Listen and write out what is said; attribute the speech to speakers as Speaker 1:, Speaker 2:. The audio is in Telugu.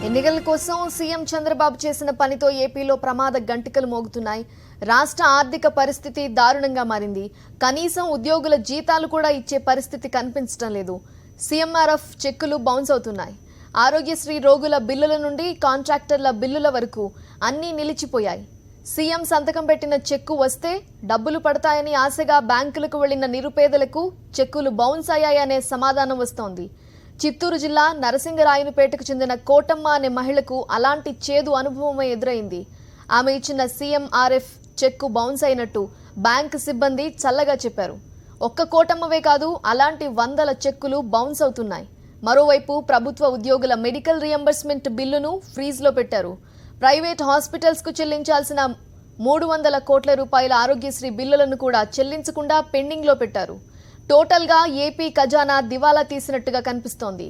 Speaker 1: ఎన్నికల కోసం సీఎం చంద్రబాబు చేసిన పనితో ఏపీలో ప్రమాద గంటికలు మోగుతున్నాయి. రాష్ట్ర ఆర్థిక పరిస్థితి దారుణంగా మారింది. కనీసం ఉద్యోగుల జీతాలు కూడా ఇచ్చే పరిస్థితి కనిపించడం లేదు. సీఎంఆర్ఎఫ్ చెక్కులు బౌన్స్ అవుతున్నాయి. ఆరోగ్యశ్రీ రోగుల బిల్లుల నుండి కాంట్రాక్టర్ల బిల్లుల వరకు అన్నీ నిలిచిపోయాయి. సీఎం సంతకం పెట్టిన చెక్కు వస్తే డబ్బులు పడతాయని ఆశగా బ్యాంకులకు వెళ్లిన నిరుపేదలకు చెక్కులు బౌన్స్ అయ్యాయనే సమాధానం వస్తోంది. చిత్తూరు జిల్లా నరసింగరాయనుపేటకు చెందిన కోటమ్మ అనే మహిళకు అలాంటి చేదు అనుభవమే ఎదురైంది. ఆమె ఇచ్చిన సీఎంఆర్ఎఫ్ చెక్కు బౌన్స్ అయినట్టు బ్యాంకు సిబ్బంది చల్లగా చెప్పారు. ఒక్క కోటమ్మవే కాదు, అలాంటి వందల చెక్కులు బౌన్స్ అవుతున్నాయి. మరోవైపు ప్రభుత్వ ఉద్యోగుల మెడికల్ రియంబర్స్మెంట్ బిల్లును ఫ్రీజ్లో పెట్టారు. ప్రైవేట్ హాస్పిటల్స్కు చెల్లించాల్సిన 300 కోట్ల రూపాయల ఆరోగ్యశ్రీ బిల్లులను కూడా చెల్లించకుండా పెండింగ్లో పెట్టారు. టోటల్గా ఏపీ ఖజానా దివాలా తీసినట్టుగా కనిపిస్తోంది.